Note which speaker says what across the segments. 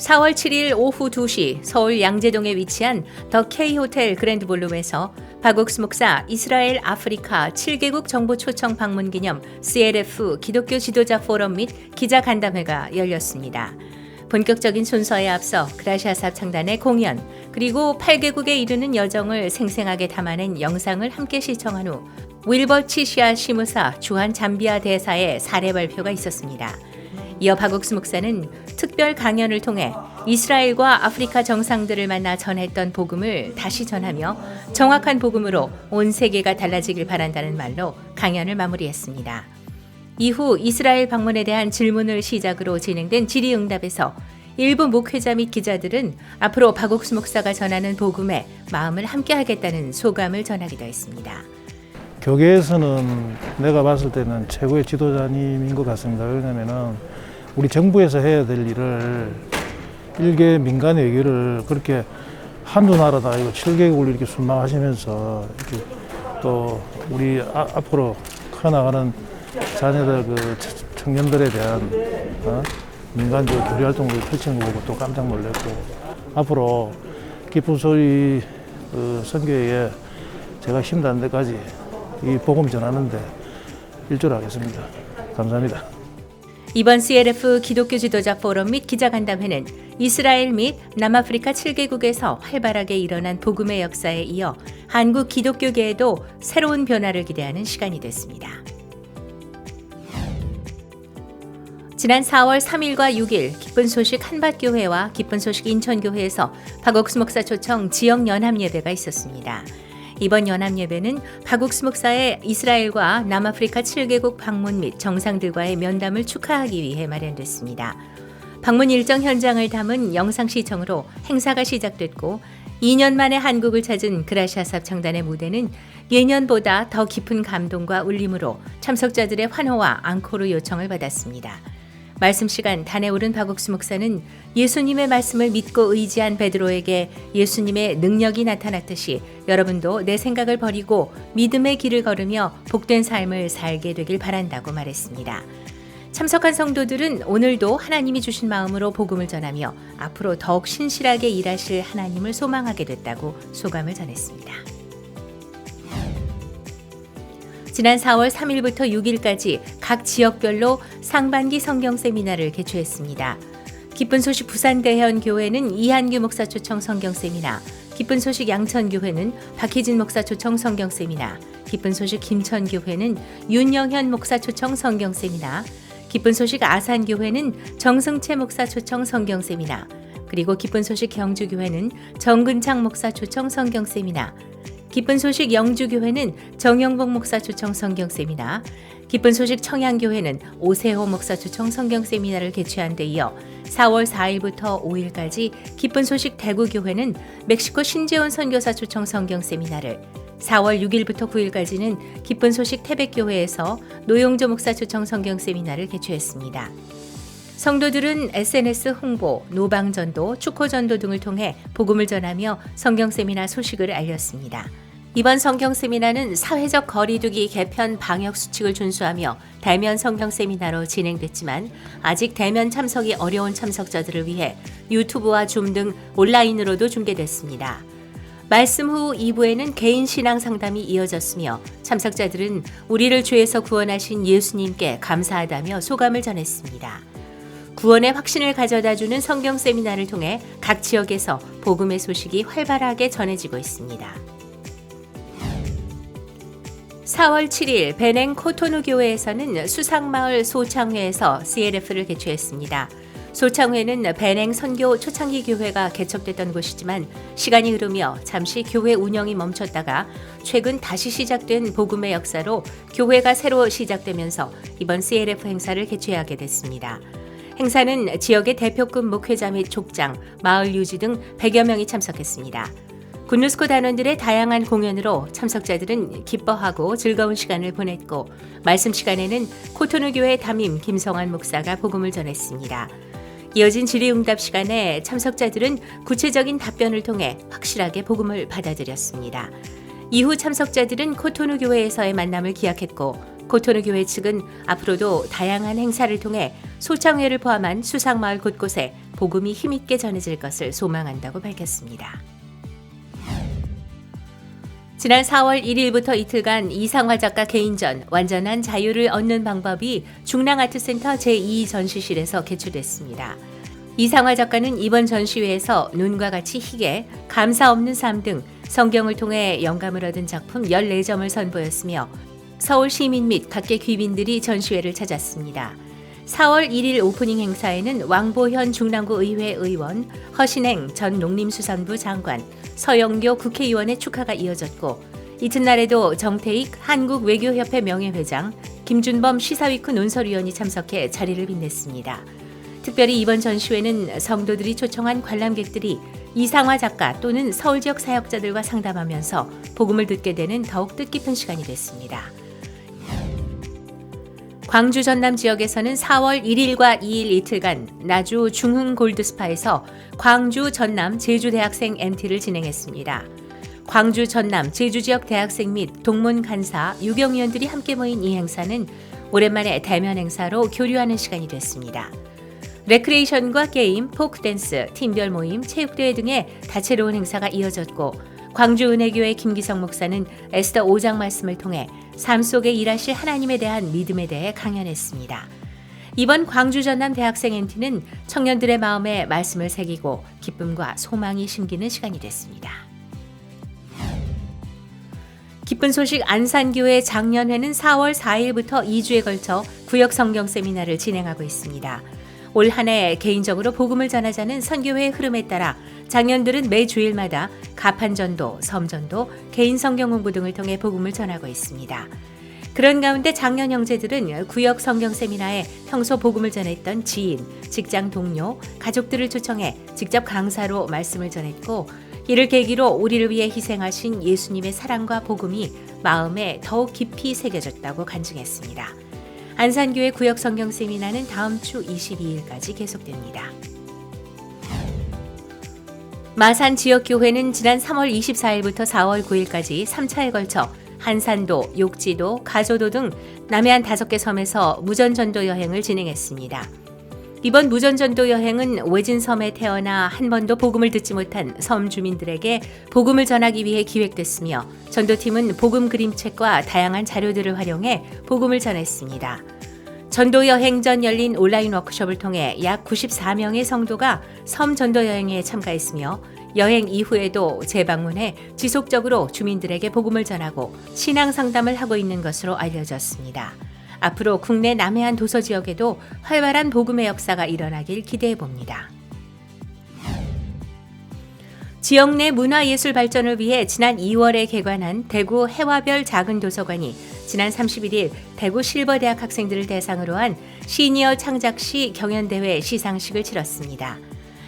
Speaker 1: 4월 7일 오후 2시 서울 양재동에 위치한 더 K호텔 그랜드볼룸에서 박옥수 목사 이스라엘 아프리카 7개국 정보 초청 방문 기념 CLF 기독교 지도자 포럼 및 기자 간담회가 열렸습니다. 본격적인 순서에 앞서 그라시아삽 창단의 공연 그리고 8개국에 이르는 여정을 생생하게 담아낸 영상을 함께 시청한 후 윌버 치시아 시무사 주한 잠비아 대사의 사례 발표가 있었습니다. 이어 박옥수 목사는 특별 강연을 통해 이스라엘과 아프리카 정상들을 만나 전했던 복음을 다시 전하며 정확한 복음으로 온 세계가 달라지길 바란다는 말로 강연을 마무리했습니다. 이후 이스라엘 방문에 대한 질문을 시작으로 진행된 질의응답에서 일부 목회자 및 기자들은 앞으로 박옥수 목사가 전하는 복음에 마음을 함께하겠다는 소감을 전하기도 했습니다.
Speaker 2: 교계에서는 내가 봤을 때는 최고의 지도자님인 것 같습니다. 왜냐하면 우리 정부에서 해야 될 일을 일개 민간 외교를 그렇게 한두 나라다 이거 7개국을 이렇게 순방하시면서 이렇게 또 우리 앞으로 커나가는 자녀들 그 청년들에 대한 민간적 교류 활동을 펼치는 거 보고 또 깜짝 놀랐고 앞으로 기쁜 소리 선교회에 제가 힘닿는 데까지 이 복음 전하는데 일조하겠습니다. 감사합니다.
Speaker 1: 이번 CLF 기독교 지도자 포럼 및 기자간담회는 이스라엘 및 남아프리카 7개국에서 활발하게 일어난 복음의 역사에 이어 한국 기독교계에도 새로운 변화를 기대하는 시간이 됐습니다. 지난 4월 3일과 6일 기쁜 소식 한밭교회와 기쁜 소식 인천교회에서 박옥수 목사 초청 지역 연합 예배가 있었습니다. 이번 연합예배는 박옥수 목사의 이스라엘과 남아프리카 7개국 방문 및 정상들과의 면담을 축하하기 위해 마련됐습니다. 방문 일정 현장을 담은 영상 시청으로 행사가 시작됐고 2년 만에 한국을 찾은 그라시아삽 창단의 무대는 예년보다 더 깊은 감동과 울림으로 참석자들의 환호와 앙코르 요청을 받았습니다. 말씀 시간 단에 오른 박옥수 목사는 예수님의 말씀을 믿고 의지한 베드로에게 예수님의 능력이 나타났듯이 여러분도 내 생각을 버리고 믿음의 길을 걸으며 복된 삶을 살게 되길 바란다고 말했습니다. 참석한 성도들은 오늘도 하나님이 주신 마음으로 복음을 전하며 앞으로 더욱 신실하게 일하실 하나님을 소망하게 됐다고 소감을 전했습니다. 지난 4월 3일부터 6일까지 각 지역별로 상반기 성경 세미나를 개최했습니다. 기쁜 소식 부산대현교회는 이한규 목사 초청 성경 세미나, 기쁜 소식 양천교회는 박희진 목사 초청 성경 세미나, 기쁜 소식 김천교회는 윤영현 목사 초청 성경 세미나, 기쁜 소식 아산교회는 정승채 목사 초청 성경 세미나, 그리고 기쁜 소식 경주교회는 정근창 목사 초청 성경 세미나, 기쁜 소식 영주교회는 정영복 목사 초청 성경 세미나, 기쁜 소식 청양교회는 오세호 목사 초청 성경 세미나를 개최한 데 이어 4월 4일부터 5일까지 기쁜 소식 대구교회는 멕시코 신재원 선교사 초청 성경 세미나를, 4월 6일부터 9일까지는 기쁜 소식 태백교회에서 노용조 목사 초청 성경 세미나를 개최했습니다. 성도들은 SNS 홍보, 노방전도, 축호전도 등을 통해 복음을 전하며 성경 세미나 소식을 알렸습니다. 이번 성경 세미나는 사회적 거리두기 개편 방역 수칙을 준수하며 대면 성경 세미나로 진행됐지만 아직 대면 참석이 어려운 참석자들을 위해 유튜브와 줌 등 온라인으로도 중계됐습니다. 말씀 후 2부에는 개인 신앙 상담이 이어졌으며 참석자들은 우리를 죄에서 구원하신 예수님께 감사하다며 소감을 전했습니다. 구원의 확신을 가져다주는 성경 세미나를 통해 각 지역에서 복음의 소식이 활발하게 전해지고 있습니다. 4월 7일 베냉 코토누 교회에서는 수상마을 소창회에서 CLF를 개최했습니다. 소창회는 베냉 선교 초창기 교회가 개척됐던 곳이지만 시간이 흐르며 잠시 교회 운영이 멈췄다가 최근 다시 시작된 복음의 역사로 교회가 새로 시작되면서 이번 CLF 행사를 개최하게 됐습니다. 행사는 지역의 대표급 목회자 및 족장, 마을 유지 등 100여 명이 참석했습니다. 굿뉴스코 단원들의 다양한 공연으로 참석자들은 기뻐하고 즐거운 시간을 보냈고 말씀 시간에는 코토누 교회 담임 김성환 목사가 복음을 전했습니다. 이어진 질의응답 시간에 참석자들은 구체적인 답변을 통해 확실하게 복음을 받아들였습니다. 이후 참석자들은 코토누 교회에서의 만남을 기약했고 코토누 교회 측은 앞으로도 다양한 행사를 통해 소창회를 포함한 수상마을 곳곳에 복음이 힘있게 전해질 것을 소망한다고 밝혔습니다. 지난 4월 1일부터 이틀간 이상화 작가 개인전 완전한 자유를 얻는 방법이 중랑아트센터 제2전시실에서 개최됐습니다. 이상화 작가는 이번 전시회에서 눈과 같이 희게, 감사 없는 삶 등 성경을 통해 영감을 얻은 작품 14점을 선보였으며 서울 시민 및 각계 귀빈들이 전시회를 찾았습니다. 4월 1일 오프닝 행사에는 왕보현 중랑구 의회 의원, 허신행 전 농림수산부 장관, 서영교 국회의원의 축하가 이어졌고 이튿날에도 정태익 한국외교협회 명예회장, 김준범 시사위크 논설위원이 참석해 자리를 빛냈습니다. 특별히 이번 전시회는 성도들이 초청한 관람객들이 이상화 작가 또는 서울 지역 사역자들과 상담하면서 복음을 듣게 되는 더욱 뜻깊은 시간이 됐습니다. 광주 전남 지역에서는 4월 1일과 2일 이틀간 나주 중흥 골드스파에서 광주 전남 제주 대학생 MT를 진행했습니다. 광주 전남 제주 지역 대학생 및 동문 간사 유경위원들이 함께 모인 이 행사는 오랜만에 대면 행사로 교류하는 시간이 됐습니다. 레크레이션과 게임, 포크댄스, 팀별 모임, 체육대회 등의 다채로운 행사가 이어졌고 광주은혜교회 김기성 목사는 에스더 5장 말씀을 통해 삶 속에 일하실 하나님에 대한 믿음에 대해 강연했습니다. 이번 광주 전남 대학생 MT는 청년들의 마음에 말씀을 새기고 기쁨과 소망이 심기는 시간이 됐습니다. 기쁜 소식 안산교회 작년회는 4월 4일부터 2주에 걸쳐 구역 성경 세미나를 진행하고 있습니다. 올 한 해 개인적으로 복음을 전하자는 선교회의 흐름에 따라 장년들은 매 주일마다 가판전도, 섬전도, 개인 성경 공부 등을 통해 복음을 전하고 있습니다. 그런 가운데 장년 형제들은 구역 성경 세미나에 평소 복음을 전했던 지인, 직장 동료, 가족들을 초청해 직접 강사로 말씀을 전했고 이를 계기로 우리를 위해 희생하신 예수님의 사랑과 복음이 마음에 더욱 깊이 새겨졌다고 간증했습니다. 안산교회 구역 성경 세미나는 다음 주 22일까지 계속됩니다. 마산 지역교회는 지난 3월 24일부터 4월 9일까지 3차에 걸쳐 한산도, 욕지도, 가조도 등 남해안 5개 섬에서 무전전도 여행을 진행했습니다. 이번 무전전도 여행은 외진 섬에 태어나 한 번도 복음을 듣지 못한 섬 주민들에게 복음을 전하기 위해 기획됐으며 전도팀은 복음 그림책과 다양한 자료들을 활용해 복음을 전했습니다. 전도 여행 전 열린 온라인 워크숍을 통해 약 94명의 성도가 섬 전도 여행에 참가했으며 여행 이후에도 재방문해 지속적으로 주민들에게 복음을 전하고 신앙 상담을 하고 있는 것으로 알려졌습니다. 앞으로 국내 남해안 도서 지역에도 활발한 복음의 역사가 일어나길 기대해 봅니다. 지역 내 문화예술 발전을 위해 지난 2월에 개관한 대구 해화별 작은 도서관이 지난 31일 대구 실버대학 학생들을 대상으로 한 시니어 창작시 경연대회 시상식을 치렀습니다.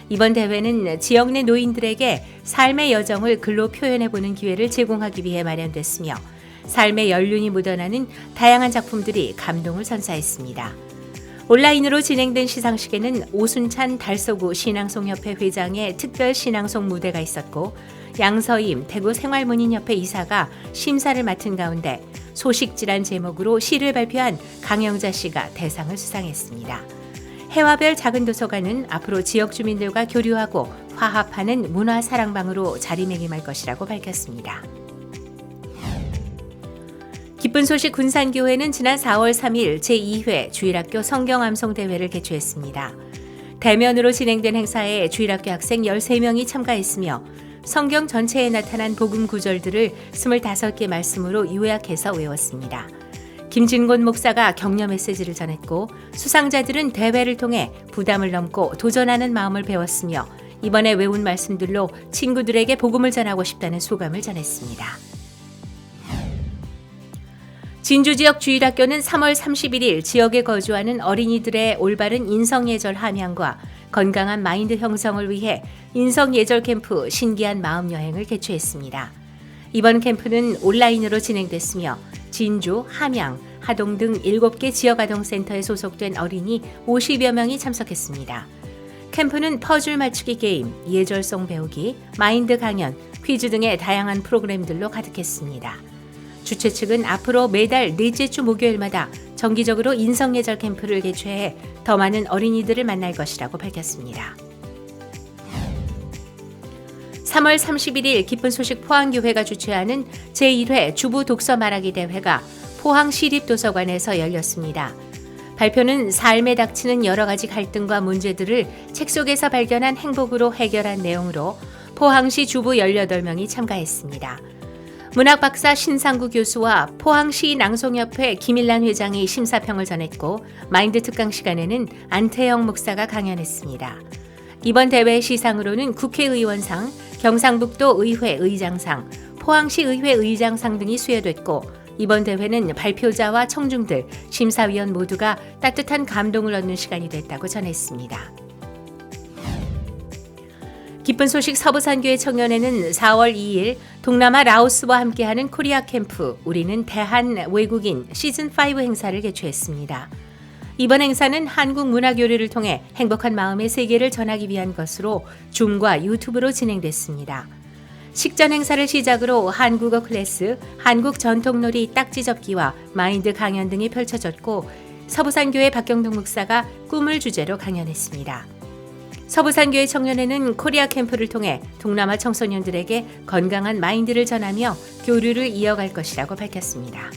Speaker 1: 이번 대회는 지역 내 노인들에게 삶의 여정을 글로 표현해보는 기회를 제공하기 위해 마련됐으며 삶의 연륜이 묻어나는 다양한 작품들이 감동을 선사했습니다. 온라인으로 진행된 시상식에는 오순찬 달서구 신앙송협회 회장의 특별 신앙송 무대가 있었고 양서임 대구 생활문인협회 이사가 심사를 맡은 가운데 소식지란 제목으로 시를 발표한 강영자 씨가 대상을 수상했습니다. 해화별 작은 도서관은 앞으로 지역 주민들과 교류하고 화합하는 문화 사랑방으로 자리매김할 것이라고 밝혔습니다. 기쁜 소식 군산교회는 지난 4월 3일 제2회 주일학교 성경암송대회를 개최했습니다. 대면으로 진행된 행사에 주일학교 학생 13명이 참가했으며 성경 전체에 나타난 복음 구절들을 25개 말씀으로 요약해서 외웠습니다. 김진곤 목사가 격려 메시지를 전했고 수상자들은 대회를 통해 부담을 넘고 도전하는 마음을 배웠으며 이번에 외운 말씀들로 친구들에게 복음을 전하고 싶다는 소감을 전했습니다. 진주 지역 주일학교는 3월 31일 지역에 거주하는 어린이들의 올바른 인성예절 함양과 건강한 마인드 형성을 위해 인성예절 캠프 신기한 마음여행을 개최했습니다. 이번 캠프는 온라인으로 진행됐으며 진주, 함양, 하동 등 7개 지역아동센터에 소속된 어린이 50여 명이 참석했습니다. 캠프는 퍼즐 맞추기 게임, 예절송 배우기, 마인드 강연, 퀴즈 등의 다양한 프로그램들로 가득했습니다. 주최 측은 앞으로 매달 넷째 주 목요일마다 정기적으로 인성예절 캠프를 개최해 더 많은 어린이들을 만날 것이라고 밝혔습니다. 3월 31일 기쁜 소식 포항교회가 주최하는 제1회 주부 독서 말하기 대회가 포항시립도서관에서 열렸습니다. 발표는 삶에 닥치는 여러 가지 갈등과 문제들을 책 속에서 발견한 행복으로 해결한 내용으로 포항시 주부 18명이 참가했습니다. 문학박사 신상구 교수와 포항시 낭송협회 김일란 회장이 심사평을 전했고 마인드 특강 시간에는 안태영 목사가 강연했습니다. 이번 대회 시상으로는 국회의원상, 경상북도 의회 의장상, 포항시 의회 의장상 등이 수여됐고 이번 대회는 발표자와 청중들, 심사위원 모두가 따뜻한 감동을 얻는 시간이 됐다고 전했습니다. 기쁜 소식 서부산교회 청년회는 4월 2일 동남아 라오스와 함께하는 코리아 캠프 우리는 대한 외국인 시즌5 행사를 개최했습니다. 이번 행사는 한국 문화 교류를 통해 행복한 마음의 세계를 전하기 위한 것으로 줌과 유튜브로 진행됐습니다. 식전 행사를 시작으로 한국어 클래스, 한국 전통놀이 딱지 접기와 마인드 강연 등이 펼쳐졌고 서부산교회 박경동 목사가 꿈을 주제로 강연했습니다. 서부산교회 청년회는 코리아 캠프를 통해 동남아 청소년들에게 건강한 마인드를 전하며 교류를 이어갈 것이라고 밝혔습니다.